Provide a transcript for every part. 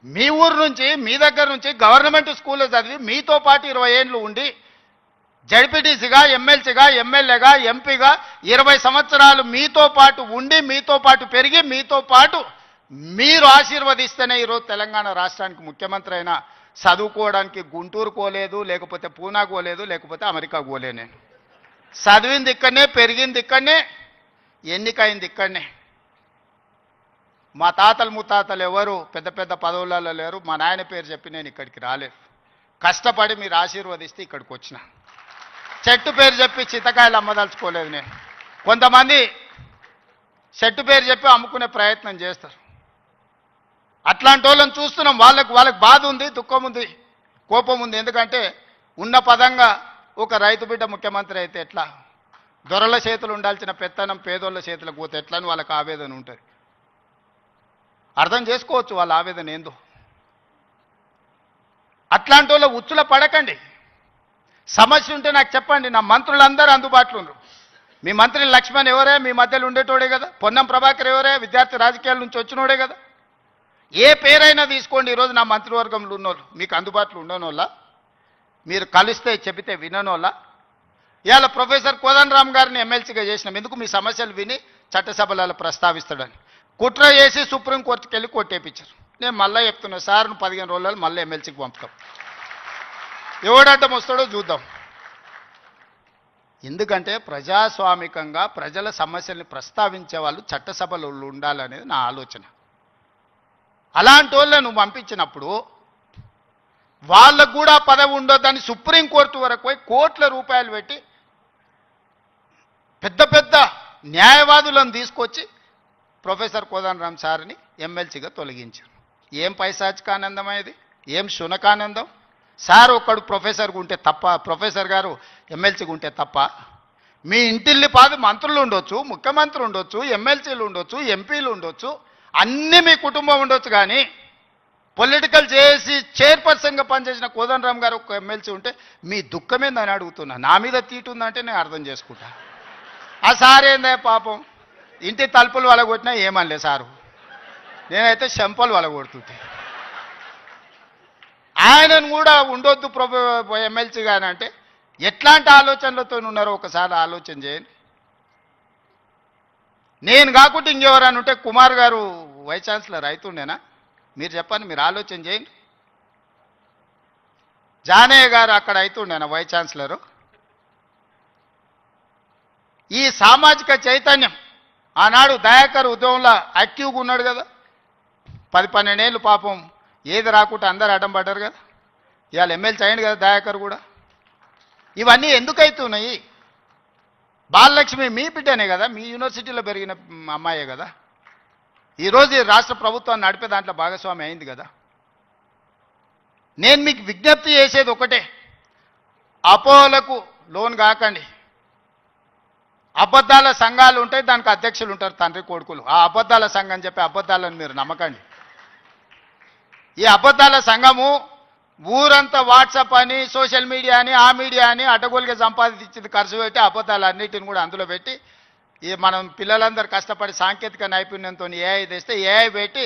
మీ ఊరు నుంచి మీ దగ్గర నుంచి గవర్నమెంట్ స్కూల్లో చదివి మీతో పాటు 20 ఏళ్ళు ఉండి జడ్పీటీసీగా ఎమ్మెల్సీగా ఎమ్మెల్యేగా ఎంపీగా 20 సంవత్సరాలు మీతో పాటు ఉండి మీతో పాటు పెరిగి మీతో పాటు మీరు ఆశీర్వదిస్తేనే ఈరోజు తెలంగాణ రాష్ట్రానికి ముఖ్యమంత్రి అయినా చదువుకోవడానికి గుంటూరు పోలేదు, లేకపోతే పూనా పోలేదు, లేకపోతే అమెరికా పోలే. నేను చదివింది ఇక్కడనే, పెరిగింది ఇక్కడనే, ఎన్నికైంది ఇక్కడనే. మా తాతలు ముత్తాతలు ఎవరు పెద్ద పెద్ద పదవులలో లేరు. మా నాయన పేరు చెప్పి నేను ఇక్కడికి రాలేదు. కష్టపడి మీరు ఆశీర్వదిస్తే ఇక్కడికి వచ్చిన. చెట్టు పేరు చెప్పి చింతకాయలు అమ్మదలుచుకోలేదు నేను. కొంతమంది చెట్టు పేరు చెప్పి అమ్ముకునే ప్రయత్నం చేస్తారు. అట్లాంటి వాళ్ళని చూస్తున్నాం. వాళ్ళకి బాధ ఉంది, దుఃఖం ఉంది, కోపం ఉంది. ఎందుకంటే ఉన్న పదంగా ఒక రైతు బిడ్డ ముఖ్యమంత్రి అయితే ఎట్లా, దొరల చేతులు ఉండాల్సిన పెత్తనం పేదోళ్ళ చేతులకు పోతే ఎట్లా అని వాళ్ళకి ఆవేదన ఉంటుంది. అర్థం చేసుకోవచ్చు వాళ్ళ ఆవేదన ఏందో. అట్లాంటి వాళ్ళ ఉచ్చుల పడకండి. సమస్య ఉంటే నాకు చెప్పండి. నా మంత్రులందరూ అందుబాటులో ఉన్నారు. మీ మంత్రి లక్ష్మణ్ ఎవరే, మీ మధ్యలో ఉండేటోడే కదా. పొన్నం ప్రభాకర్ ఎవరే, విద్యార్థి రాజకీయాల నుంచి వచ్చినోడే కదా. ఏ పేరైనా తీసుకోండి. ఈరోజు నా మంత్రివర్గంలో ఉన్నోళ్ళు మీకు అందుబాటులో ఉండనోళ్ళ, మీరు కలిస్తే చెబితే విననోళ్ళ. ఇవాళ ప్రొఫెసర్ కోదండరామ్ గారిని ఎమ్మెల్సీగా చేసినాం. ఎందుకు? మీ సమస్యలు విని చట్టసభలలో ప్రస్తావిస్తాడని. కుట్ర చేసి సుప్రీంకోర్టుకి వెళ్ళి కొట్టేపించారు. నేను మళ్ళీ చెప్తున్నా సార్, 15 రోజులు మళ్ళీ ఎమ్మెల్సీకి పంపుతాం. ఎవడడ్డం వస్తాడో చూద్దాం. ఎందుకంటే ప్రజాస్వామికంగా ప్రజల సమస్యల్ని ప్రస్తావించే వాళ్ళు చట్టసభలో ఉండాలనేది నా ఆలోచన. అలాంటి వాళ్ళను పంపించినప్పుడు వాళ్ళకు కూడా పదవి ఉండొద్దని సుప్రీంకోర్టు వరకు పోయి కోట్ల రూపాయలు పెట్టి పెద్ద పెద్ద న్యాయవాదులను తీసుకొచ్చి ప్రొఫెసర్ కోదండరామ్ సార్ని ఎమ్మెల్సీగా తొలగించారు. ఏం పైశాచికానందమైంది, ఏం శునకానందం. సార్ ఒక్కడు ప్రొఫెసర్గా ఉంటే తప్ప, ప్రొఫెసర్ గారు ఎమ్మెల్సీగా ఉంటే తప్ప. మీ ఇంటిల్లి పాది మంత్రులు ఉండొచ్చు, ముఖ్యమంత్రులు ఉండొచ్చు, ఎమ్మెల్సీలు ఉండొచ్చు, ఎంపీలు ఉండొచ్చు, అన్నీ మీ కుటుంబం ఉండొచ్చు. కానీ పొలిటికల్ చేసి చైర్పర్సన్గా పనిచేసిన కోదండరామ్ గారు ఒక ఎమ్మెల్సీ ఉంటే మీ దుఃఖమేందని అడుగుతున్నా. నా మీద తీటు ఉందంటే నేను అర్థం చేసుకుంటా. ఆ సార్ ఏందే పాపం, ఇంటి తలుపులు వలగొట్టినా ఏమనలే సారు. నేనైతే చెంపలు వలగొడుతుంటే. ఆయనను కూడా ఉండొద్దు ఎమ్మెల్సీగా అంటే ఎట్లాంటి ఆలోచనలతో ఉన్నారో ఒకసారి ఆలోచన చేయండి. నేను కాకుండా ఇంకెవరని ఉంటే కుమార్ గారు వైస్ ఛాన్సలర్ అవుతుండేనా? మీరు చెప్పండి, మీరు ఆలోచన చేయండి. జానయ్య గారు అక్కడ అవుతుండేనా వైస్ ఛాన్సలరు? ఈ సామాజిక చైతన్యం ఆనాడు దయాకర్ ఉద్యమంలో యాక్టివ్గా ఉన్నాడు కదా. 10-12 ఏళ్ళు పాపం ఏది రాకుండా అందరు అడ్డం పడ్డారు కదా. ఇవాళ ఎమ్మెల్సీ అయ్యింది కదా దయాకర్ కూడా. ఇవన్నీ ఎందుకు అవుతున్నాయి? బాలలక్ష్మి మీ బిడ్డనే కదా, మీ యూనివర్సిటీలో పెరిగిన అమ్మాయే కదా. ఈరోజు ఈ రాష్ట్ర ప్రభుత్వాన్ని నడిపే దాంట్లో భాగస్వామి అయింది కదా. నేను మీకు విజ్ఞప్తి చేసేది ఒకటే, అపోహలకు లోన్ కాకండి. అబద్ధాల సంఘాలు ఉంటాయి, దానికి అధ్యక్షులు ఉంటారు, తండ్రి కొడుకులు. ఆ అబద్ధాల సంఘం చెప్పే అబద్ధాలను మీరు నమ్మకండి. ఈ అబద్ధాల సంఘము ఊరంతా వాట్సాప్ అని, సోషల్ మీడియా అని, ఆ మీడియా అని అడ్డగోలుగా సంపాదించింది ఖర్చు పెట్టి అబద్ధాలన్నిటిని కూడా అందులో పెట్టి ఈ మనం పిల్లలందరూ కష్టపడి సాంకేతిక నైపుణ్యంతో ఏఐ తెస్తే ఏఐ పెట్టి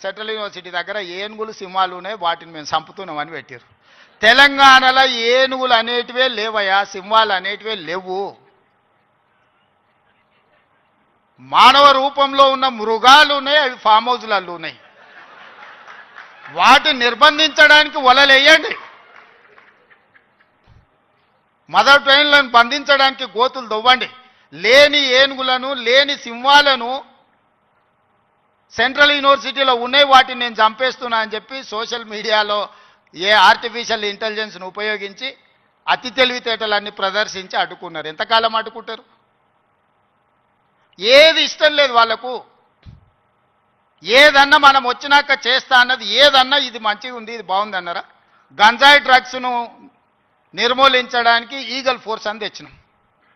సెంట్రల్ యూనివర్సిటీ దగ్గర ఏనుగులు సింహాలు ఉన్నాయి, వాటిని మేము చంపుతున్నామని పెట్టారు. తెలంగాణలో ఏనుగులు అనేటివే లేవయా, సింహాలు అనేటివే లేవు. మానవ రూపంలో ఉన్న మృగాలు ఉన్నాయి, అవి ఫామ్ హౌస్లలో ఉన్నాయి. వాటిని నిర్బంధించడానికి వలలేయండి. మదర్ ట్రైన్లను బంధించడానికి గోతులు దొవ్వండి. లేని ఏనుగులను, లేని సింహాలను సెంట్రల్ యూనివర్సిటీలో ఉన్నాయి, వాటిని నేను చంపేస్తున్నా అని చెప్పి సోషల్ మీడియాలో ఆర్టిఫిషియల్ ఇంటెలిజెన్స్ను ఉపయోగించి అతి తెలివితేటలన్నీ ప్రదర్శించి అడ్డుకున్నారు. ఎంతకాలం అడ్డుకుంటారు? ఏది ఇష్టం లేదు వాళ్ళకు. ఏదన్నా మనం వచ్చినాక చేస్తా అన్నది ఏదన్నా ఇది మంచిగా ఉంది, ఇది బాగుంది అన్నారా? గంజాయి డ్రగ్స్ను నిర్మూలించడానికి ఈగల్ ఫోర్స్ అని తెచ్చినాం.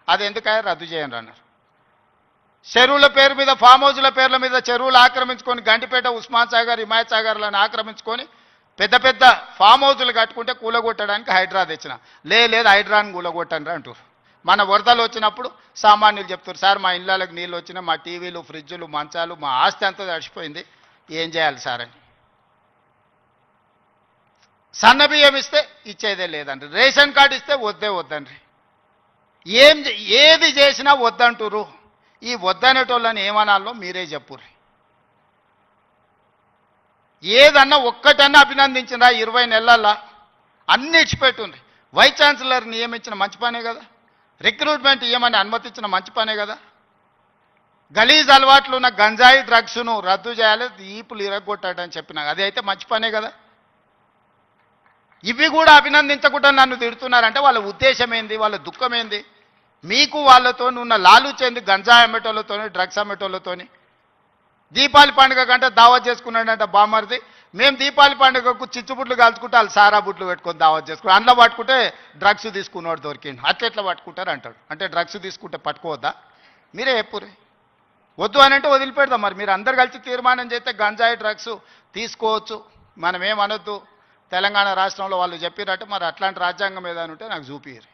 అది ఎందుకయ్యా రద్దు చేయండి అన్నారు. చెరువుల పేరు మీద, ఫామ్ హౌస్ల పేర్ల మీద చెరువులు ఆక్రమించుకొని గంటిపేట, ఉస్మాన్ సాగర్, హిమాయత్ సాగర్లను ఆక్రమించుకొని పెద్ద పెద్ద ఫామ్ హౌస్లు కట్టుకుంటే కూలగొట్టడానికి హైడ్రా తెచ్చిన. లేదు హైడ్రాని కూలగొట్టండి అంటారు. మన వరదలు వచ్చినప్పుడు సామాన్యులు చెప్తారు, సార్ మా ఇళ్ళకి నీళ్ళు వచ్చినా, మా టీవీలు, ఫ్రిడ్జులు, మంచాలు, మా ఆస్తి అంతా తడిచిపోయింది, ఏం చేయాలి సార్ అని. సన్న బియ్యం ఇస్తే ఇచ్చేదే లేదండి, రేషన్ కార్డు ఇస్తే వద్దండి. ఏది చేసినా వద్దంటురు. ఈ వద్దనేటోళ్ళని ఏమనాలో మీరే చెప్పుర్రి. ఏదన్నా ఒక్కటన్నా అభినందించినా 20 నెలల్లో అన్ని ఇచ్చిపెట్టుండ్రి. వైస్ ఛాన్సలర్ నియమించిన మంచి పనే కదా, రిక్రూట్మెంట్ ఇవ్వమని అనుమతించిన మంచి పనే కదా. గలీజ్ అలవాట్లు ఉన్న గంజాయి డ్రగ్స్ను రద్దు చేయాలి, ఈపులు ఇరగొట్టాడని చెప్పిన అది అయితే మంచి పనే కదా. ఇవి కూడా అభినందించకుండా నన్ను తిడుతున్నారంటే వాళ్ళ ఉద్దేశం ఏంది, వాళ్ళ దుఃఖం ఏంది? మీకు వాళ్ళతో ఉన్న లాలుచేంది, గంజాయి అమ్మేటోళ్ళతోని, డ్రగ్స్ అమ్మేటోళ్ళతోని. దీపావళి పండుగ కంటే దావత్ చేసుకున్నాడంట బామ్మర్ది. మేము దీపావళి పండుగకు చిచ్చుబుట్లు కాల్చుకుంటే వాళ్ళు సారా బుట్లు పెట్టుకొని దావత్ చేసుకున్నాం. అందులో పట్టుకుంటే డ్రగ్స్ తీసుకున్నాడు దొరికిండు. అట్లెట్లా పట్టుకుంటారు అంటాడు. అంటే డ్రగ్స్ తీసుకుంటే పట్టుకోవద్దా? మీరే చెప్పుర్రి. వద్దు అని అంటే వదిలిపెడదాం. మరి మీరు అందరు కలిసి తీర్మానం చేస్తే గంజాయి డ్రగ్స్ తీసుకోవచ్చు, మనం ఏమనొద్దు. తెలంగాణ రాష్ట్రంలో వాళ్ళు చెప్పినట్టు మరి అట్లాంటి రాజ్యాంగం ఏదైనా ఉంటే నాకు చూపియ్యరు.